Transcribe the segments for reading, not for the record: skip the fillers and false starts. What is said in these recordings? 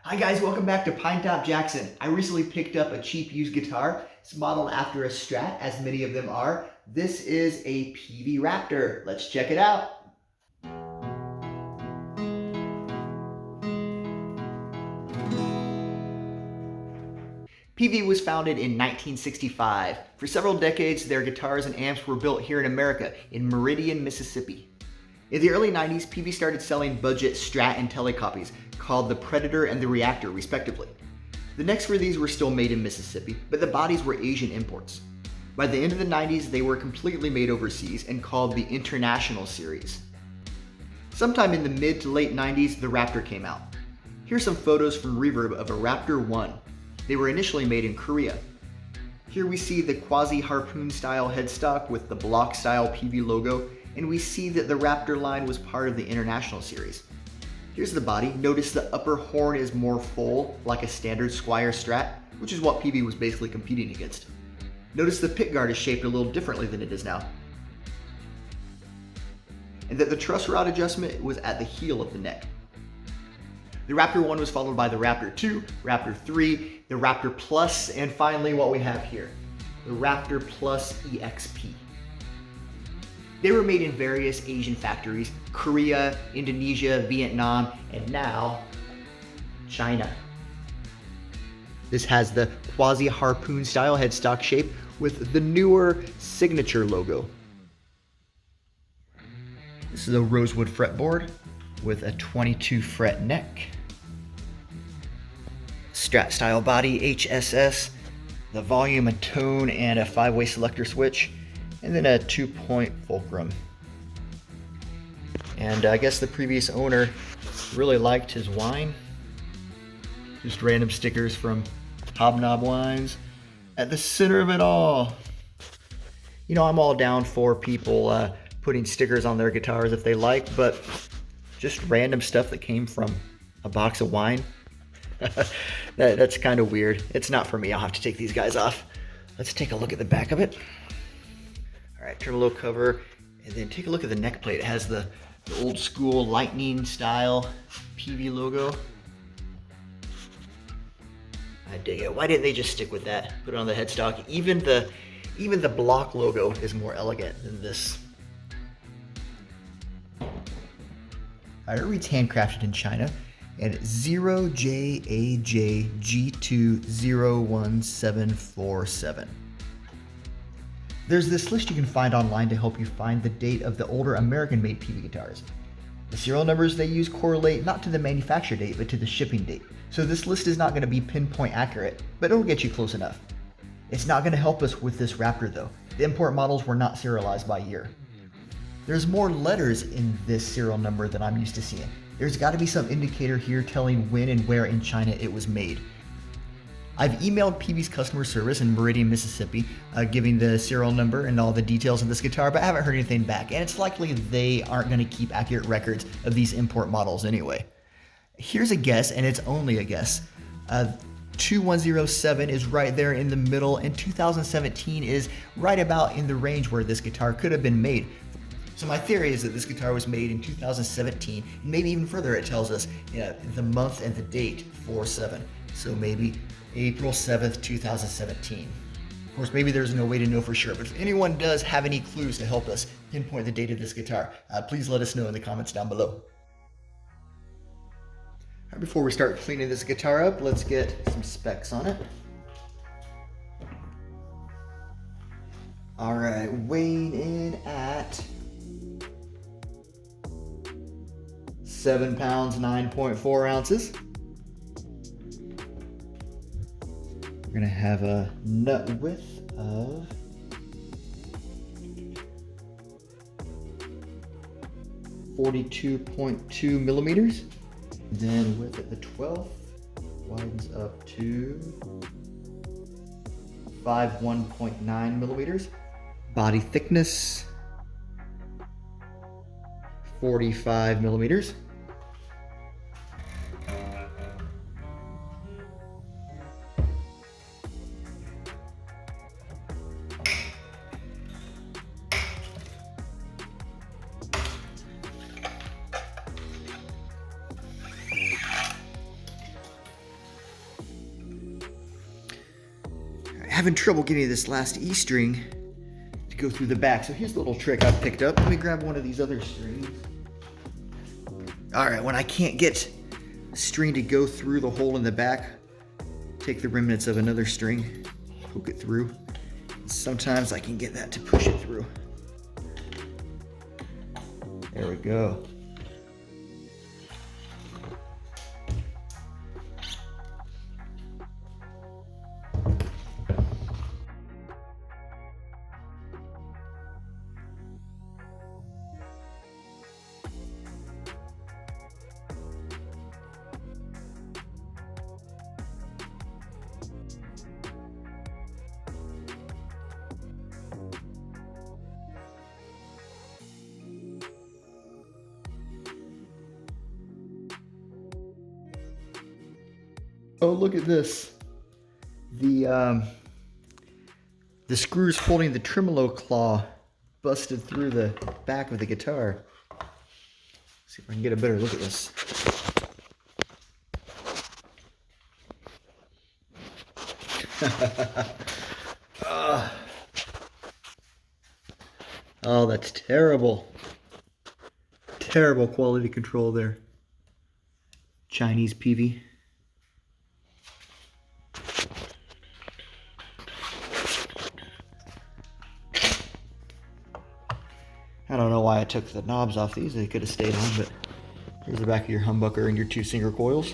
Hi guys, welcome back to Pinetop Jackson. I recently picked up a cheap used guitar. It's modeled after a Strat, as many of them are. This is a Peavey Raptor. Let's check it out. Peavey was founded in 1965. For several decades, their guitars and amps were built here in America, in Meridian, Mississippi. In the early 90s, Peavey started selling budget Strat and Tele copies called the Predator and the Reactor, respectively. The necks for these were still made in Mississippi, but the bodies were Asian imports. By the end of the 90s, they were completely made overseas and called the International series. Sometime in the mid to late 90s, the Raptor came out. Here's some photos from Reverb of a Raptor I. They were initially made in Korea. Here we see the quasi-harpoon-style headstock with the block-style Peavey logo, and we see that the Raptor line was part of the International series. Here's the body. Notice the upper horn is more full, like a standard Squier Strat, which is what Peavey was basically competing against. Notice the pickguard is shaped a little differently than it is now, and that the truss rod adjustment was at the heel of the neck. The Raptor I was followed by the Raptor II, Raptor III, the Raptor Plus, and finally what we have here, the Raptor Plus EXP. They were made in various Asian factories, Korea, Indonesia, Vietnam, and now China. This has the quasi-harpoon-style headstock shape with the newer signature logo. This is a rosewood fretboard with a 22 fret neck. Strat style body, HSS, the volume and tone, and a 5-way selector switch, and then a 2-point fulcrum. And I guess the previous owner really liked his wine. Just random stickers from Hobnob Wines at the center of it all. You know, I'm all down for people putting stickers on their guitars if they like, but just random stuff that came from a box of wine. That's kind of weird. It's not for me. I'll have to take these guys off. Let's take a look at the back of it. All right, tremolo cover, and then take a look at the neck plate. It has the old school lightning style Peavey logo. I dig it. Why didn't they just stick with that? Put it on the headstock. Even the block logo is more elegant than this. It reads handcrafted in China and 0JAJG201747. There's this list you can find online to help you find the date of the older American-made Peavey guitars. The serial numbers they use correlate not to the manufacture date, but to the shipping date. So this list is not going to be pinpoint accurate, but it'll get you close enough. It's not going to help us with this Raptor though. The import models were not serialized by year. There's more letters in this serial number than I'm used to seeing. There's got to be some indicator here telling when and where in China it was made. I've emailed Peavey's customer service in Meridian, Mississippi, giving the serial number and all the details of this guitar, but I haven't heard anything back, and it's likely they aren't going to keep accurate records of these import models anyway. Here's a guess, and it's only a guess. 2107 is right there in the middle, and 2017 is right about in the range where this guitar could have been made. So my theory is that this guitar was made in 2017, and maybe even further it tells us the month and the date, 4/7. So maybe April 7th, 2017. Of course, maybe there's no way to know for sure, but if anyone does have any clues to help us pinpoint the date of this guitar, please let us know in the comments down below. All right, before we start cleaning this guitar up, let's get some specs on it. All right, weighing in at 7 pounds, 9.4 ounces. We're gonna have a nut width of 42.2 millimeters. Then width at the 12th widens up to 51.9 millimeters. Body thickness 45 millimeters. having trouble getting this last E string to go through the back. So here's a little trick I've picked up. Let me grab one of these other strings. All right, when I can't get a string to go through the hole in the back, take the remnants of another string, poke it through. Sometimes I can get that to push it through. There we go. Oh, look at this. The screws holding the tremolo claw busted through the back of the guitar. See if I can get a better look at this. Oh, that's terrible. Terrible quality control there. Chinese Peavey. I don't know why I took the knobs off these. They could have stayed on, but here's the back of your humbucker and your 2 single coils.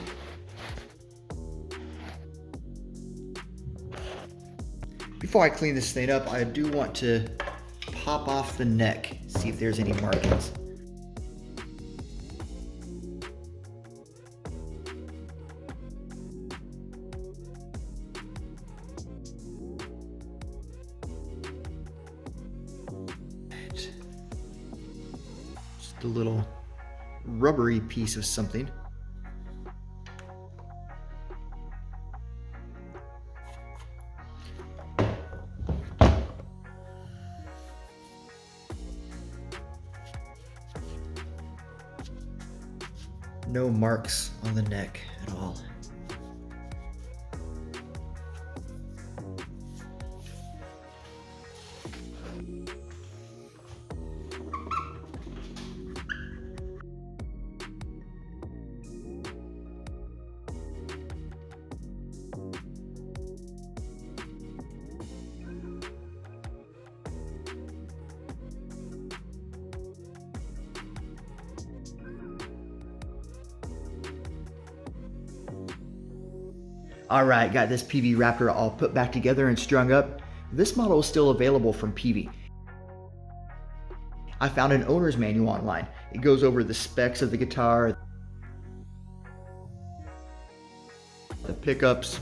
Before I clean this thing up, I do want to pop off the neck, see if there's any markings. A little rubbery piece of something. No marks on the neck at all. All right, got this Peavey Raptor all put back together and strung up. This model is still available from Peavey. I found an owner's manual online. It goes over the specs of the guitar, the pickups,